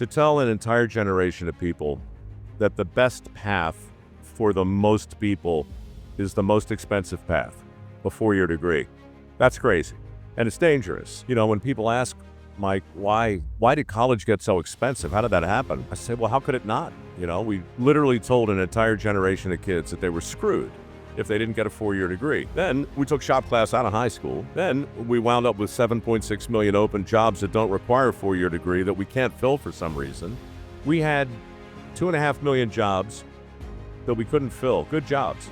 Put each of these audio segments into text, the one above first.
To tell an entire generation of people that the best path for the most people is the most expensive path, a four-year degree. That's crazy. And it's dangerous. You know, when people ask, Mike, why did college get so expensive? How did that happen? I say, well, how could it not? You know, we literally told an entire generation of kids that they were screwed if they didn't get a four-year degree. Then we took shop class out of high school. Then we wound up with 7.6 million open jobs that don't require a four-year degree that we can't fill for some reason. We had 2.5 million jobs that we couldn't fill, good jobs,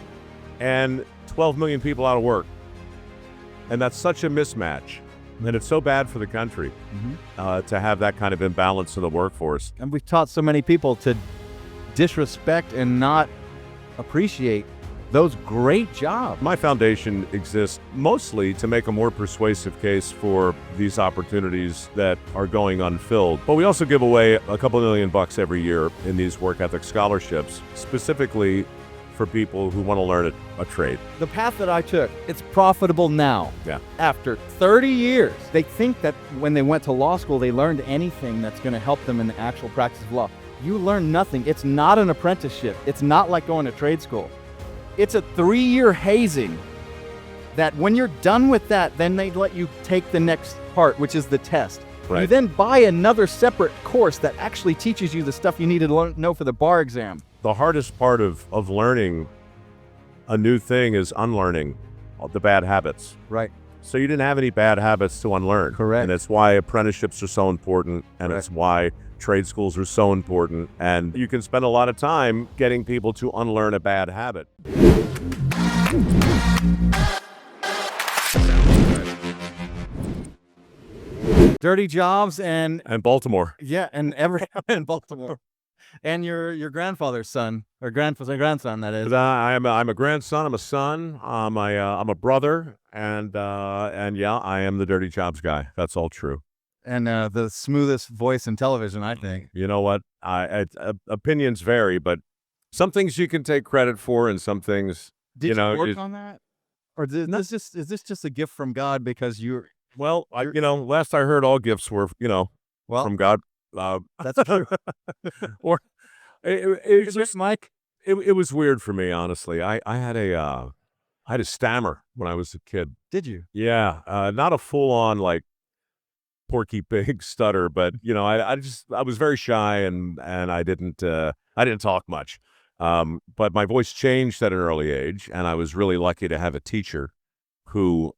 and 12 million people out of work. And that's such a mismatch. And it's so bad for the country to have that kind of imbalance in the workforce. And we've taught so many people to disrespect and not appreciate those great jobs. My foundation exists mostly to make a more persuasive case for these opportunities that are going unfilled. But we also give away a couple $1 million every year in these work ethic scholarships, specifically for people who want to learn a trade. The path that I took, it's profitable now. Yeah. After 30 years, they think that when they went to law school, they learned anything that's going to help them in the actual practice of law. You learn nothing. It's not an apprenticeship. It's not like going to trade school. It's a 3-year hazing that when you're done with that, then they let you take the next part, which is the test. Right. You then buy another separate course that actually teaches you the stuff you need to know for the bar exam. The hardest part of learning a new thing is unlearning the bad habits. Right. So you didn't have any bad habits to unlearn. Correct. And it's why apprenticeships are so important, and Correct. it's why trade schools are so important. And you can spend a lot of time getting people to unlearn a bad habit. Dirty jobs and Baltimore. yeah, and in Baltimore. And your grandfather's son, or grandson, that is. I'm a grandson. I'm a son. I'm a brother, and yeah, I am the dirty jobs guy. That's all true. And the smoothest voice in television, I think. You know what? Opinions vary, but some things you can take credit for, and some things Did you work on that, or is this just a gift from God because you're? Well, last I heard, all gifts were from God. That's true. Or it was Mike. It was weird for me, honestly. I had a stammer when I was a kid. Did you? Yeah, not a full on like Porky Pig stutter, but I was very shy and I didn't talk much. But my voice changed at an early age, and I was really lucky to have a teacher who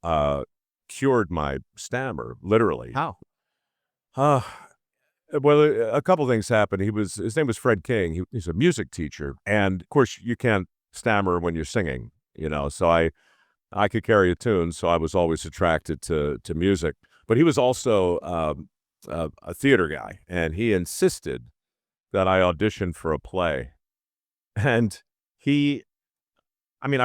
cured my stammer, literally. How? Well, a couple things happened. His name was Fred King. He's a music teacher, and of course you can't stammer when you're singing, so I could carry a tune, so I was always attracted to music. But he was also a theater guy, and he insisted that I audition for a play. And I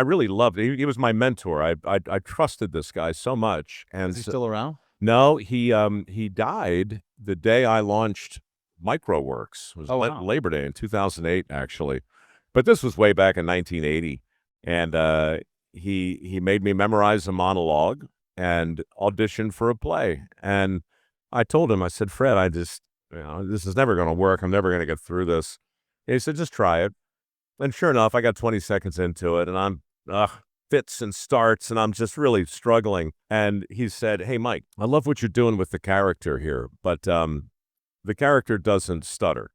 really loved it. He was my mentor. I trusted this guy so much. And Is he still around? No, he died the day I launched Mike Rowe Works. It was wow. Labor Day in 2008, actually. But this was way back in 1980. And he made me memorize a monologue and audition for a play. And I told him, I said, Fred, this is never going to work. I'm never going to get through this. And he said, just try it. And sure enough, I got 20 seconds into it, and I'm fits and starts, and I'm just really struggling. And he said, hey, Mike, I love what you're doing with the character here, but the character doesn't stutter.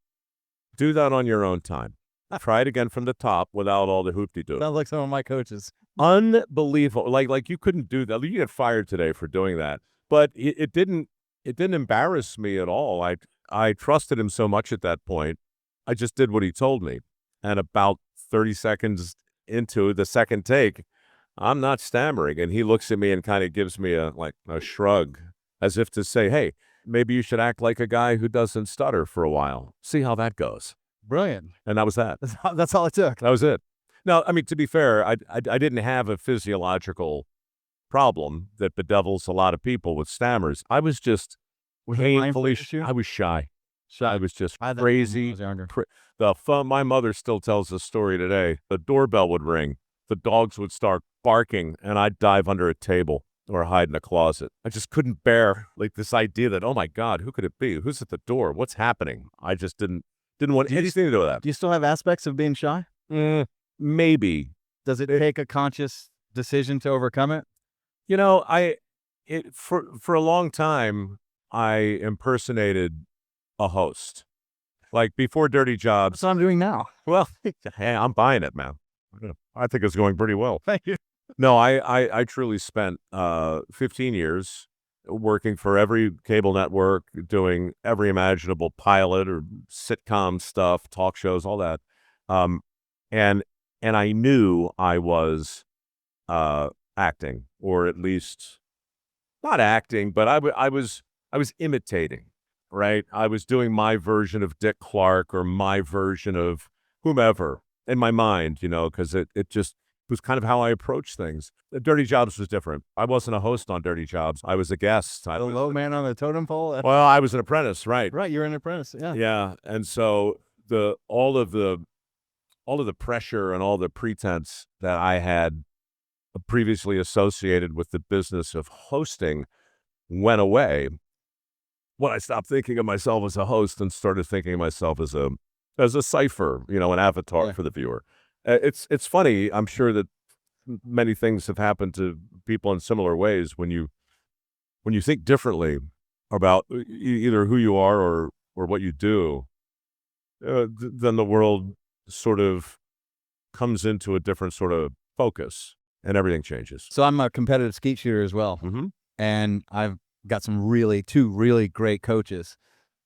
Do that on your own time. Try it again from the top without all the hoop-de-doo. Sounds like some of my coaches. Unbelievable. Like you couldn't do that. You get fired today for doing that. But it didn't embarrass me at all. I trusted him so much at that point. I just did what he told me. And about 30 seconds into the second take, I'm not stammering. And he looks at me and kind of gives me a shrug, as if to say, hey, maybe you should act like a guy who doesn't stutter for a while. See how that goes. Brilliant. And that was that. That's all it took. That was it. Now, to be fair, I didn't have a physiological problem that bedevils a lot of people with stammers. I was just painfully I was shy. I was just crazy. My mother still tells the story today. The doorbell would ring. The dogs would start barking, and I'd dive under a table. or hide in a closet. I just couldn't bear like this idea that, oh my God, who could it be? Who's at the door? What's happening? I just didn't want anything to do with that. Do you still have aspects of being shy? Maybe. Does it take a conscious decision to overcome it? You know, for a long time, I impersonated a host. Like before Dirty Jobs. That's what I'm doing now. Well, hey, I'm buying it, man. I think it's going pretty well. Thank you. No, I truly spent 15 years working for every cable network, doing every imaginable pilot or sitcom stuff, talk shows, all that. And I knew I was acting, or at least not acting, but I was imitating, right? I was doing my version of Dick Clark or my version of whomever in my mind, because it just was kind of how I approached things. The Dirty Jobs was different. I wasn't a host on Dirty Jobs. I was a guest. The low man on the totem pole? Well, I was an apprentice, right? Right, you're an apprentice, yeah. Yeah, and so all of the pressure and all the pretense that I had previously associated with the business of hosting went away when I stopped thinking of myself as a host and started thinking of myself as a cipher, an avatar for the viewer. It's funny. I'm sure that many things have happened to people in similar ways when you think differently about either who you are or what you do. Then the world sort of comes into a different sort of focus, and everything changes. So I'm a competitive skeet shooter as well, and I've got two really great coaches,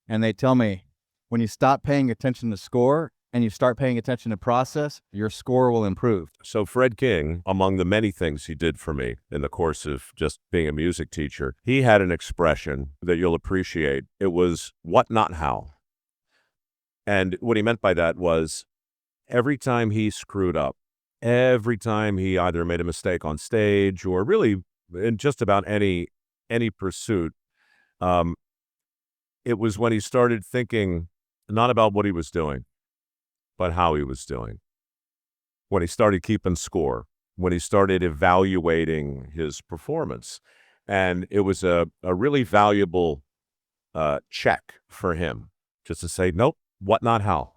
and they tell me when you stop paying attention to score and you start paying attention to process, your score will improve. So Fred King, among the many things he did for me in the course of just being a music teacher, he had an expression that you'll appreciate. It was what, not how. And what he meant by that was every time he screwed up, every time he either made a mistake on stage or really in just about any pursuit, it was when he started thinking not about what he was doing, but how he was doing. When he started keeping score, when he started evaluating his performance. And it was a really valuable check for him just to say, nope, what, not how.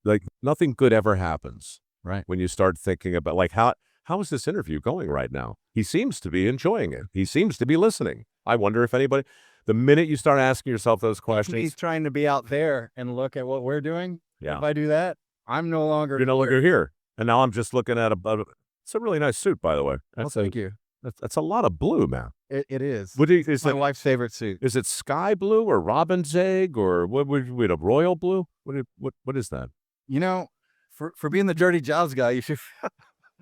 Like nothing good ever happens. Right. When you start thinking about like, how is this interview going right now? He seems to be enjoying it. He seems to be listening. I wonder if the minute you start asking yourself those questions. He's trying to be out there and look at what we're doing. Yeah. If I do that, I'm no longer. You're no longer here. And now I'm just looking at it's a really nice suit, by the way. Thank you. That's a lot of blue, man. It is. Is my wife's favorite suit. Is it sky blue or robin's egg or what would we a royal blue? What is that? For being the Dirty Jobs guy, you should.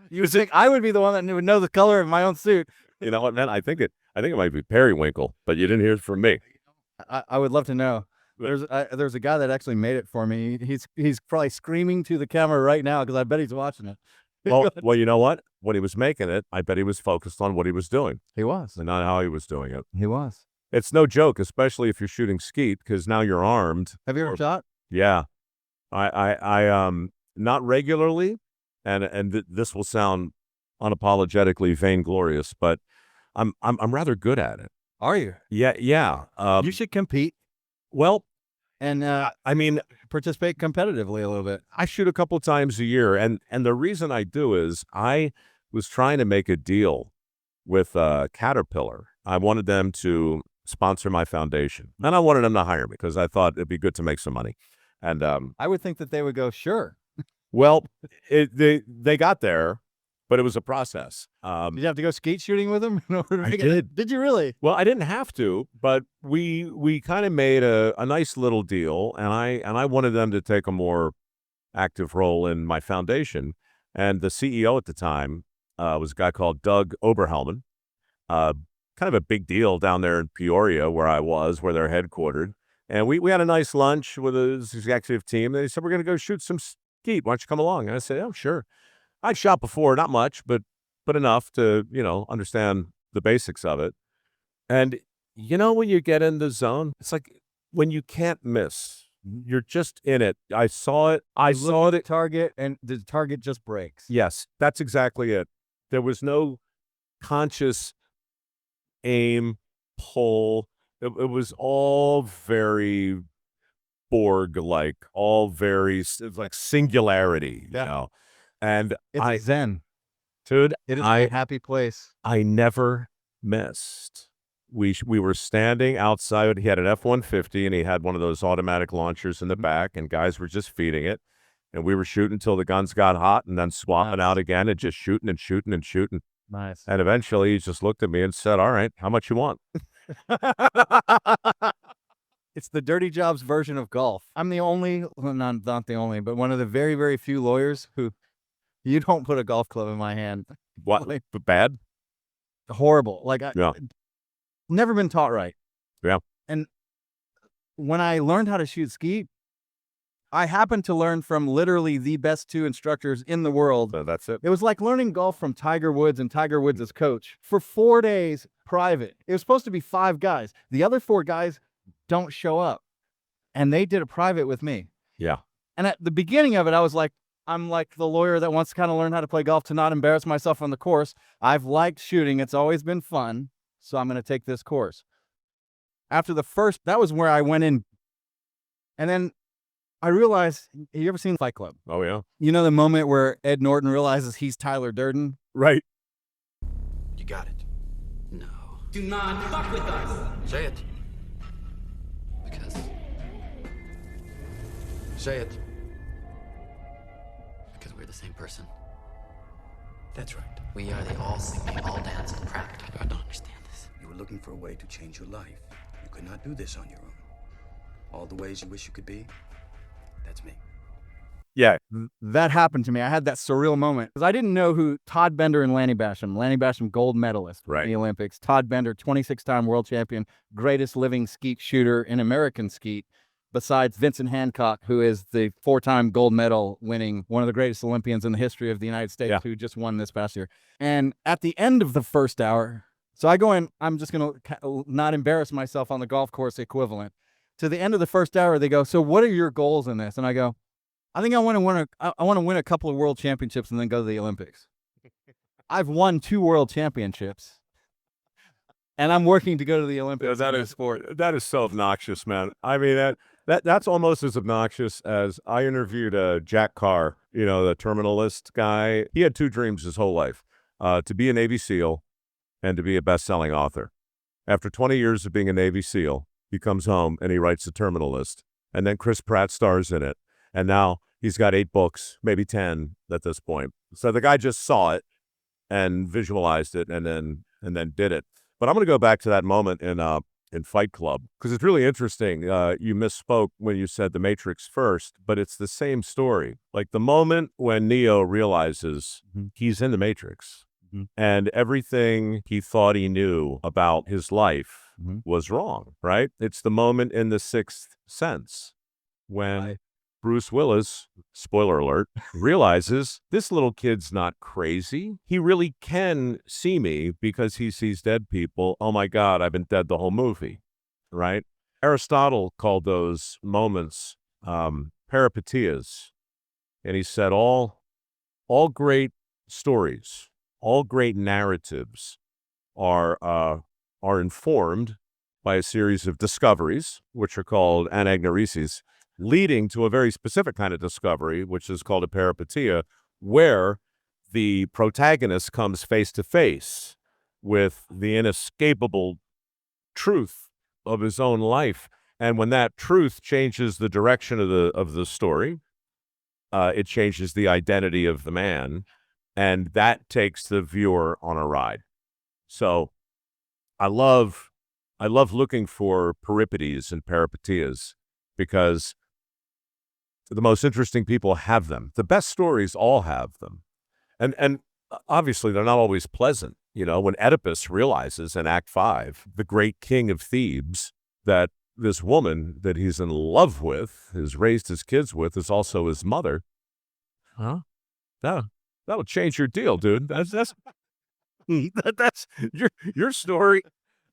You would think I would be the one that would know the color of my own suit. You know what, man? I think it might be periwinkle, but you didn't hear it from me. I would love to know. There's a guy that actually made it for me. He's probably screaming to the camera right now because I bet he's watching it. Well, you know what? When he was making it, I bet he was focused on what he was doing. He was, and not how he was doing it. He was. It's no joke, especially if you're shooting skeet, because now you're armed. Have you ever shot? Yeah, I not regularly, and this will sound unapologetically vainglorious, but I'm rather good at it. Are you? Yeah. You should compete. Well, and participate competitively a little bit. I shoot a couple times a year, and the reason I do is I was trying to make a deal with Caterpillar. I wanted them to sponsor my foundation, and I wanted them to hire me because I thought it'd be good to make some money. And I would think that they would go, sure. Well, they got there, but it was a process. Did you have to go skeet shooting with them? I did. Did you really? Well, I didn't have to, but we kind of made a nice little deal, and I wanted them to take a more active role in my foundation. And the CEO at the time was a guy called Doug Oberhelman, kind of a big deal down there in Peoria where they're headquartered. And we had a nice lunch with his executive team. They said, we're going to go shoot some skeet. Why don't you come along? And I said, oh, sure. I'd shot before, not much, but enough to, understand the basics of it. And, when you get in the zone, it's like when you can't miss, you're just in it. I saw it. I saw the target and the target just breaks. Yes, that's exactly it. There was no conscious aim, pull. It was all very Borg-like, all very like singularity, you know. And It's zen. dude, It is a happy place. I never missed. We were standing outside. He had an F-150 and he had one of those automatic launchers in the back, and guys were just feeding it. And we were shooting until the guns got hot and then swapping out again and just shooting and shooting and shooting. Nice. And eventually he just looked at me and said, "All right, how much you want?" It's the dirty jobs version of golf. I'm the only, well, not the only, but one of the very, very few lawyers who you don't put a golf club in my hand. What? Like, Bad? horrible. Like, Yeah. never been taught right. Yeah. And when I learned how to shoot skeet, I happened to learn from literally the best 2 instructors in the world. So that's it. It was like learning golf from Tiger Woods and Tiger Woods' coach for 4 days private. It was supposed to be 5 guys. The other 4 guys don't show up. And they did a private with me. Yeah. And at the beginning of it, I was like, I'm like the lawyer that wants to kind of learn how to play golf to not embarrass myself on the course. I've liked shooting. It's always been fun. So I'm going to take this course. After the first, that was where I went in. And then I realized, have you ever seen Fight Club? Oh, yeah. You know the moment where Ed Norton realizes he's Tyler Durden? Right. You got it. No. Do not fuck with us. Say it. Because. Say it. Because we're the same person. That's right. We are the all sing, they all dance and cracked. I don't understand this. You were looking for a way to change your life. You could not do this on your own. All the ways you wish you could be, that's me. Yeah. That happened to me. I had that surreal moment because I didn't know who Todd Bender and Lanny Basham. Lanny Basham, gold medalist in the Olympics. Todd Bender, 26-time world champion, greatest living skeet shooter in American skeet, besides Vincent Hancock, who is the 4-time gold medal winning, one of the greatest Olympians in the history of the United States, who just won this past year. And at the end of the first hour, so I go in, I'm just going to not embarrass myself on the golf course equivalent. To the end of the first hour, they go, "So what are your goals in this?" And I go, "I think I want to win a couple of world championships and then go to the Olympics." I've won 2 world championships, and I'm working to go to the Olympics. That is so obnoxious, man. I mean, that's almost as obnoxious as I interviewed Jack Carr, you know, the terminalist guy. He had 2 dreams his whole life, to be a Navy SEAL and to be a best-selling author. After 20 years of being a Navy SEAL, he comes home and he writes The Terminalist, and then Chris Pratt stars in it. And now he's got 8 books, maybe 10 at this point. So the guy just saw it and visualized it and then did it. But I'm going to go back to that moment in Fight Club because it's really interesting. You misspoke when you said The Matrix first, but it's the same story. Like the moment when Neo realizes he's in the Matrix and everything he thought he knew about his life was wrong, right? It's the moment in The Sixth Sense when Bruce Willis, spoiler alert, realizes this little kid's not crazy. He really can see me because he sees dead people. Oh my God, I've been dead the whole movie, right? Aristotle called those moments peripetias. And he said all great stories, all great narratives are informed by a series of discoveries, which are called anagnorises, leading to a very specific kind of discovery, which is called a peripetia, where the protagonist comes face to face with the inescapable truth of his own life. And when that truth changes the direction of the story, it changes the identity of the man, and that takes the viewer on a ride. So I love looking for peripeties and peripetias because the most interesting people have them. The best stories all have them. And obviously they're not always pleasant. You know, when Oedipus realizes in Act 5, the great king of Thebes, that this woman that he's in love with, has raised his kids with, is also his mother. Huh? That'll change your deal, dude. That's your story.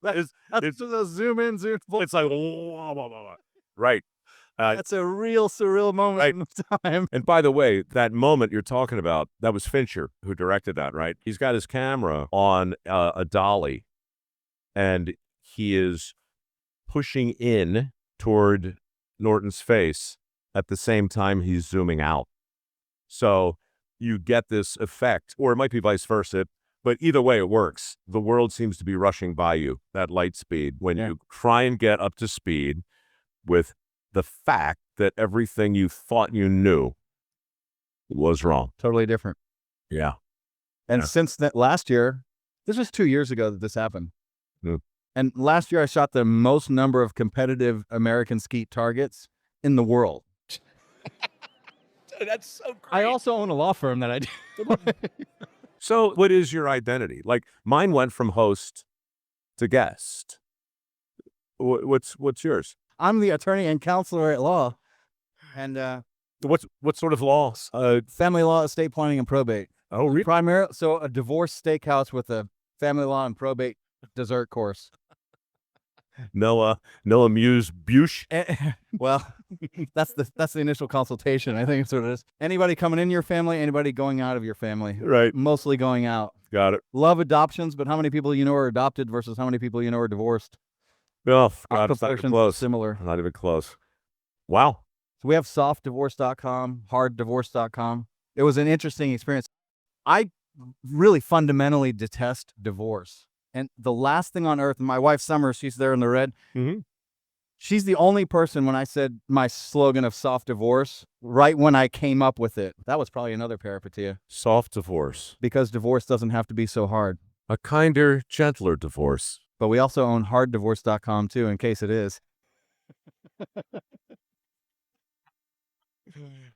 That's the zoom in, zoom full. It's like, wah, wah, wah, wah. Right. That's a real surreal moment in time. And by the way, that moment you're talking about, that was Fincher who directed that, right? He's got his camera on a dolly, and he is pushing in toward Norton's face at the same time he's zooming out. So you get this effect, or it might be vice versa, but either way it works. The world seems to be rushing by you, that light speed, when you try and get up to speed with the fact that everything you thought you knew was wrong. Totally different. Yeah. And since that last year, this was 2 years ago that this happened. Mm. And last year I shot the most number of competitive American skeet targets in the world. That's so great. I also own a law firm that I do. So what is your identity? Like mine went from host to guest. What's yours? I'm the attorney and counselor at law. And What sort of laws? family law, estate planning, and probate. Oh, really? Primarily, so a divorce steakhouse with a family law and probate dessert course. Noah Muse-Bush. Well, that's the initial consultation. I think that's what it is. Anybody coming in your family, anybody going out of your family. Right. Mostly going out. Got it. Love adoptions, but how many people you know are adopted versus how many people you know are divorced? Oh, God, it's not even Proportions close. similar. Not even close. Wow. So we have softdivorce.com, harddivorce.com. It was an interesting experience. I really fundamentally detest divorce. And the last thing on earth, my wife Summer, she's there in the red. Mm-hmm. She's the only person when I said my slogan of soft divorce, right when I came up with it. That was probably another peripeteia. Soft divorce. Because divorce doesn't have to be so hard. A kinder, gentler divorce. But we also own harddivorce.com too, in case it is.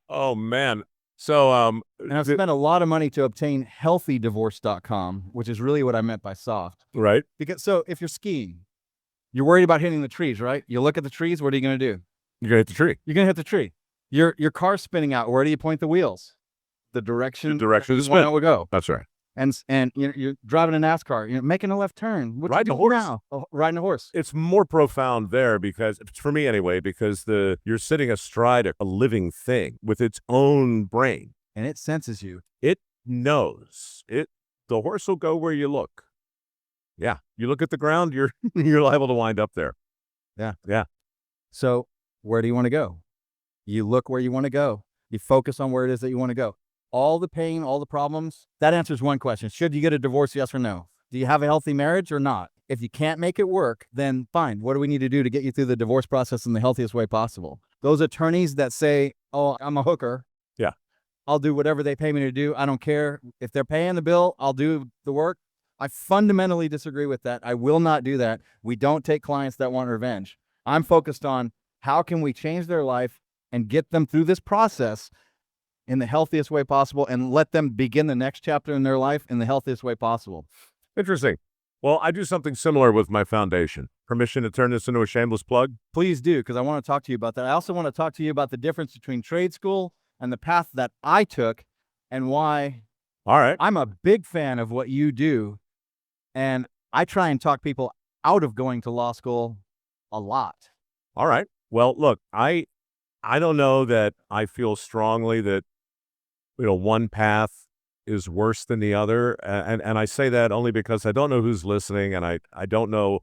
Oh, man. So, And I've spent a lot of money to obtain healthydivorce.com, which is really what I meant by soft. right? Because so if you're skiing, you're worried about hitting the trees, right? You look at the trees, what are you going to do? You're going to hit the tree. You're going to hit the tree. Your car's spinning out. Where do you point the wheels? The direction The direction of the you want spin. it to go. That's right. And you're driving a NASCAR, you're making a left turn. What Riding you a do horse. now? Oh, riding a horse. It's more profound there because, for me anyway, because you're sitting astride a living thing with its own brain. And it senses you. It knows. The horse will go where you look. Yeah. You look at the ground, you're liable to wind up there. Yeah. Yeah. So where do you want to go? You look where you want to go. You focus on where it is that you want to go. All the pain, all the problems, that answers one question. Should you get a divorce, yes or no? Do you have a healthy marriage or not? If you can't make it work, then fine. What do we need to do to get you through the divorce process in the healthiest way possible? Those attorneys that say, oh, I'm a hooker. Yeah. I'll do whatever they pay me to do. I don't care. If they're paying the bill, I'll do the work. I fundamentally disagree with that. I will not do that. We don't take clients that want revenge. I'm focused on how can we change their life and get them through this process in the healthiest way possible and let them begin the next chapter in their life in the healthiest way possible. Interesting. Well, I do something similar with my foundation. Permission to turn this into a shameless plug? Please do, because I want to talk to you about that. I also want to talk to you about the difference between trade school and the path that I took and why All right. I'm a big fan of what you do. And I try and talk people out of going to law school a lot. All right. Well, look, I don't know that I feel strongly that one path is worse than the other, and I say that only because I don't know who's listening, and I don't know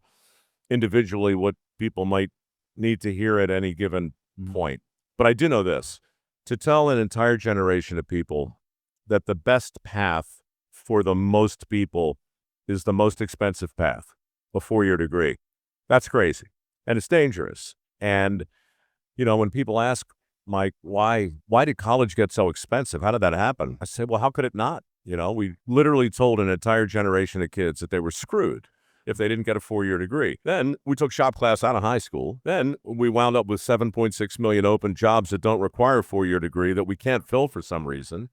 individually what people might need to hear at any given point. But I do know this: to tell an entire generation of people that the best path for the most people is the most expensive path, a 4-year degree. That's crazy, and it's dangerous. And when people ask, Mike, why did college get so expensive? How did that happen? I said, well, how could it not? We literally told an entire generation of kids that they were screwed if they didn't get a 4-year degree. Then we took shop class out of high school. Then we wound up with 7.6 million open jobs that don't require a 4-year degree that we can't fill for some reason.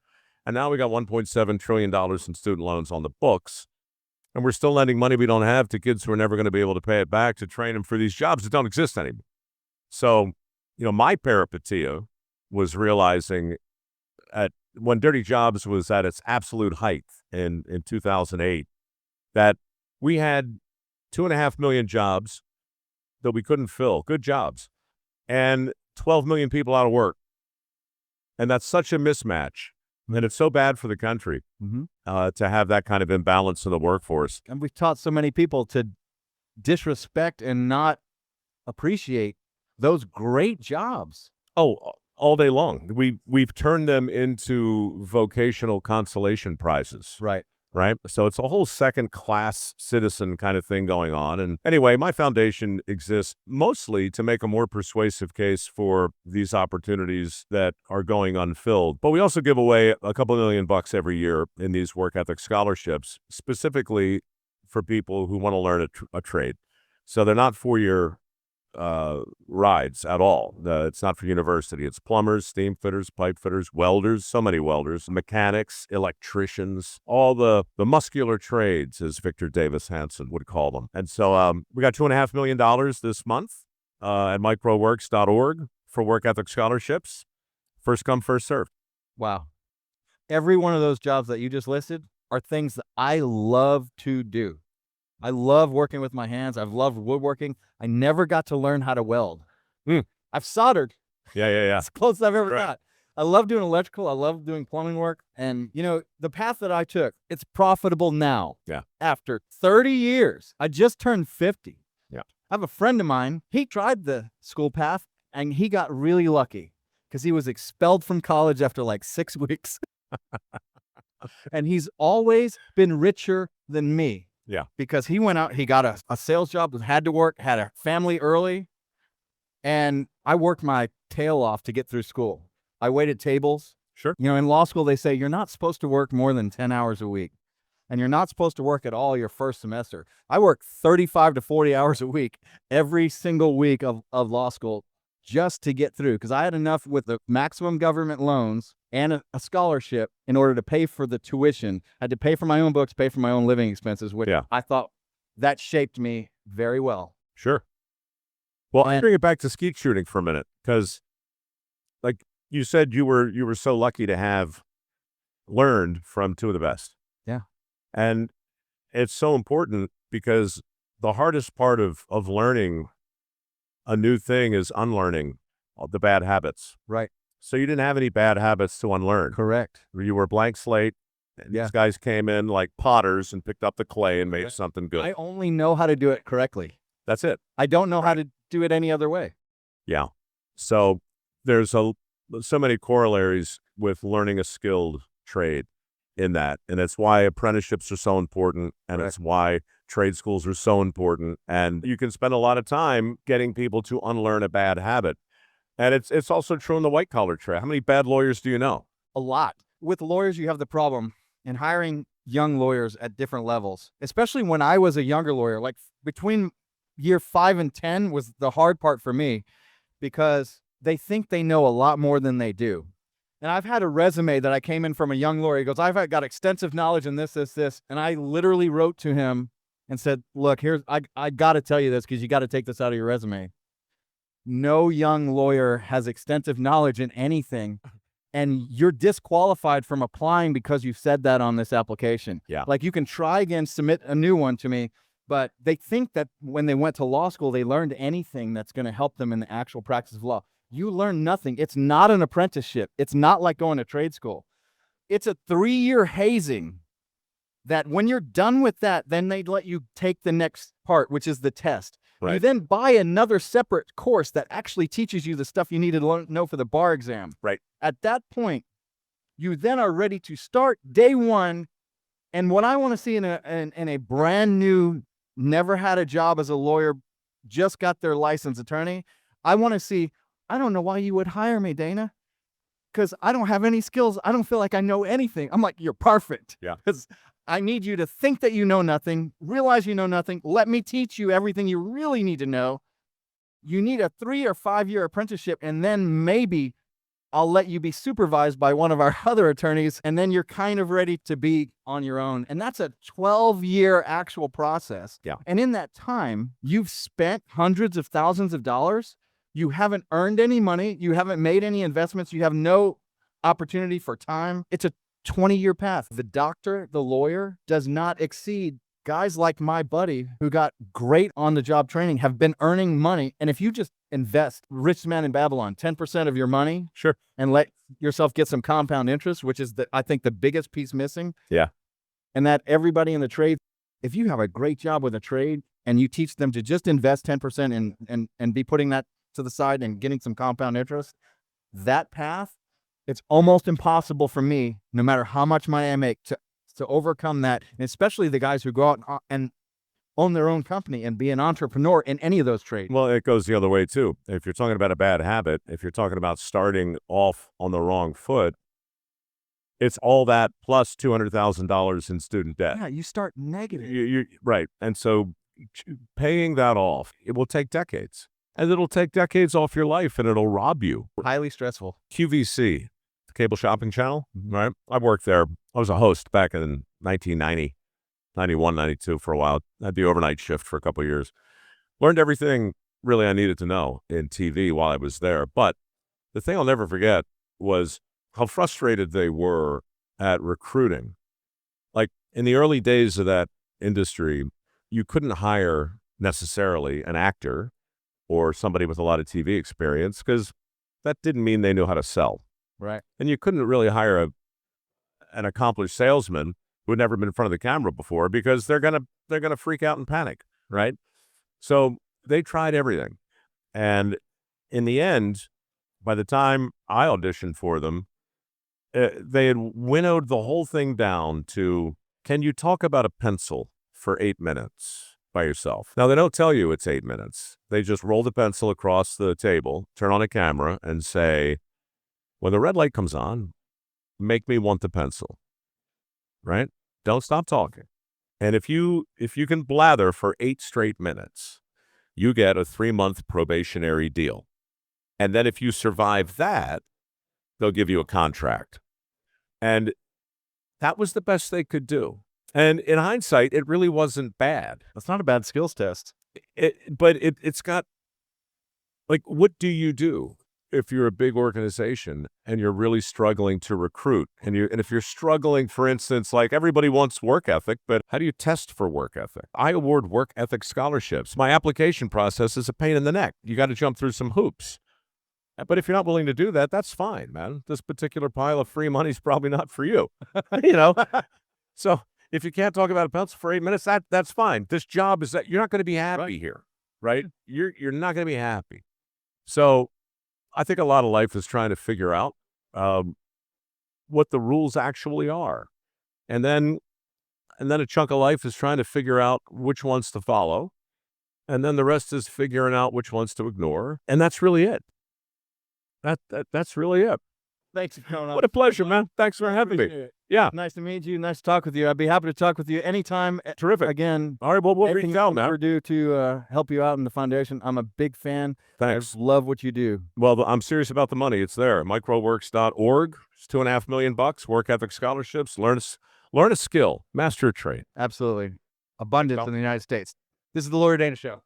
And now we got $1.7 trillion in student loans on the books. And we're still lending money we don't have to kids who are never going to be able to pay it back to train them for these jobs that don't exist anymore. So, my peripeteia was realizing when Dirty Jobs was at its absolute height in 2008, that we had 2.5 million jobs that we couldn't fill, good jobs, and 12 million people out of work. And that's such a mismatch. And it's so bad for the country to have that kind of imbalance in the workforce. And we've taught so many people to disrespect and not appreciate those great jobs. Oh, all day long. We've turned them into vocational consolation prizes. Right. Right? So it's a whole second-class citizen kind of thing going on. And anyway, my foundation exists mostly to make a more persuasive case for these opportunities that are going unfilled. But we also give away a couple $1 million every year in these work ethic scholarships, specifically for people who want to learn a trade. So they're not four-year rides at all. It's not for university. It's plumbers, steam fitters, pipe fitters, welders, so many welders, mechanics, electricians, all the muscular trades, as Victor Davis Hanson would call them. And so we got $2.5 million this month at mikeroweworks.org for work ethic scholarships. First come, first served. Wow. Every one of those jobs that you just listed are things that I love to do. I love working with my hands. I've loved woodworking. I never got to learn how to weld. I've soldered. Yeah. It's the closest I've ever Correct. got. I love doing electrical. I love doing plumbing work. And, you know, the path that I took, it's profitable now. Yeah. After 30 years. I just turned 50. Yeah. I have a friend of mine. He tried the school path, and he got really lucky because he was expelled from college after like 6 weeks. And he's always been richer than me. Yeah. Because he went out, he got a sales job, had to work, had a family early, and I worked my tail off to get through school. I waited tables. Sure. You know, in law school, they say you're not supposed to work more than 10 hours a week, and you're not supposed to work at all your first semester. I worked 35 to 40 hours a week every single week of law school just to get through, because I had enough with the maximum government loans and a scholarship in order to pay for the tuition. I had to pay for my own books, pay for my own living expenses, which I thought that shaped me very well. Sure. Well, I bring it back to skeet shooting for a minute, because like you said, you were so lucky to have learned from two of the best. Yeah. And it's so important because the hardest part of learning a new thing is unlearning the bad habits. Right. So you didn't have any bad habits to unlearn. Correct. You were a blank slate. And these guys came in like potters and picked up the clay and made something good. I only know how to do it correctly. That's it. I don't know how to do it any other way. Yeah. So there's so many corollaries with learning a skilled trade in that. And that's why apprenticeships are so important. And it's why trade schools are so important. And you can spend a lot of time getting people to unlearn a bad habit. And it's also true in the white collar trade. How many bad lawyers do you know? A lot. With lawyers, you have the problem in hiring young lawyers at different levels, especially when I was a younger lawyer. Like between year 5 and 10 was the hard part for me, because they think they know a lot more than they do. And I've had a resume that I came in from a young lawyer. He goes, I've got extensive knowledge in this. And I literally wrote to him and said, look, I got to tell you this because you got to take this out of your resume. No young lawyer has extensive knowledge in anything, and you're disqualified from applying because you said that on this application. Yeah. Like, you can try again, submit a new one to me, but they think that when they went to law school, they learned anything that's going to help them in the actual practice of law. You learn nothing. It's not an apprenticeship. It's not like going to trade school. It's a 3-year hazing that when you're done with that, then they'd let you take the next part, which is the test. Right. You then buy another separate course that actually teaches you the stuff you need to know for the bar exam. Right. At that point, you then are ready to start day one. And what I want to see in a brand new, never had a job as a lawyer, just got their license attorney, I want to see, I don't know why you would hire me, Dana, because I don't have any skills. I don't feel like I know anything. I'm like, you're perfect. Yeah. Because I need you to think that you know nothing, realize you know nothing. Let me teach you everything you really need to know. You need a 3 or 5 year apprenticeship, and then maybe I'll let you be supervised by one of our other attorneys, and then you're kind of ready to be on your own. And that's a 12-year actual process. Yeah. And in that time, you've spent hundreds of thousands of dollars. You haven't earned any money. You haven't made any investments. You have no opportunity for time. It's a 20-year path. The doctor, the lawyer, does not exceed. Guys like my buddy who got great on-the-job training have been earning money. And if you just invest, rich man in Babylon, 10% of your money, Sure. and let yourself get some compound interest, which is I think the biggest piece missing. Yeah. And that everybody in the trade if you have a great job with a trade and you teach them to just invest 10% and be putting that to the side and getting some compound interest, that path, it's almost impossible for me, no matter how much money I make, to overcome that. And especially the guys who go out and own their own company and be an entrepreneur in any of those trades. Well, it goes the other way too. If you're talking about a bad habit, if you're talking about starting off on the wrong foot, it's all that plus $200,000 in student debt. Yeah, you start negative. You're right. And so paying that off, it will take decades. And it'll take decades off your life and it'll rob you. Highly stressful. QVC, the cable shopping channel, right? I worked there. I was a host back in 1990, 91, 92 for a while. I had the overnight shift for a couple of years. Learned everything really I needed to know in TV while I was there. But the thing I'll never forget was how frustrated they were at recruiting. Like in the early days of that industry, you couldn't hire necessarily an actor or somebody with a lot of TV experience because that didn't mean they knew how to sell. Right. And you couldn't really hire an accomplished salesman who had never been in front of the camera before because they're gonna freak out and panic, right? So they tried everything. And in the end, by the time I auditioned for them, they had winnowed the whole thing down to, can you talk about a pencil for 8 minutes by yourself? Now, they don't tell you it's 8 minutes. They just roll the pencil across the table, turn on a camera, and say, when the red light comes on, make me want the pencil, right? Don't stop talking. And if you can blather for 8 straight minutes, you get a 3-month probationary deal. And then if you survive that, they'll give you a contract. And that was the best they could do. And in hindsight, it really wasn't bad. That's not a bad skills test. But it's got, like, what do you do if you're a big organization and you're really struggling to recruit? And if you're struggling, for instance, like everybody wants work ethic, but how do you test for work ethic? I award work ethic scholarships. My application process is a pain in the neck. You got to jump through some hoops. But if you're not willing to do that, that's fine, man. This particular pile of free money is probably not for you, you know? So if you can't talk about a pencil for 8 minutes, that's fine. This job is that you're not going to be happy here, right? You're not going to be happy. So I think a lot of life is trying to figure out what the rules actually are. And then a chunk of life is trying to figure out which ones to follow. And then the rest is figuring out which ones to ignore. And that's really it. That's really it. Thanks for coming on. What a pleasure, man. Thanks for having me. Yeah. Nice to meet you. Nice to talk with you. I'd be happy to talk with you anytime. Terrific. Again, All right, well, we'll reach out, man. We'll do to help you out in the foundation. I'm a big fan. Thanks. I love what you do. Well, I'm serious about the money. It's there. MikeRoweWorks.org. It's $2.5 million. Work ethic scholarships. Learn a skill. Master a trade. Absolutely. Abundance in the United States. This is the Lori Dana Show.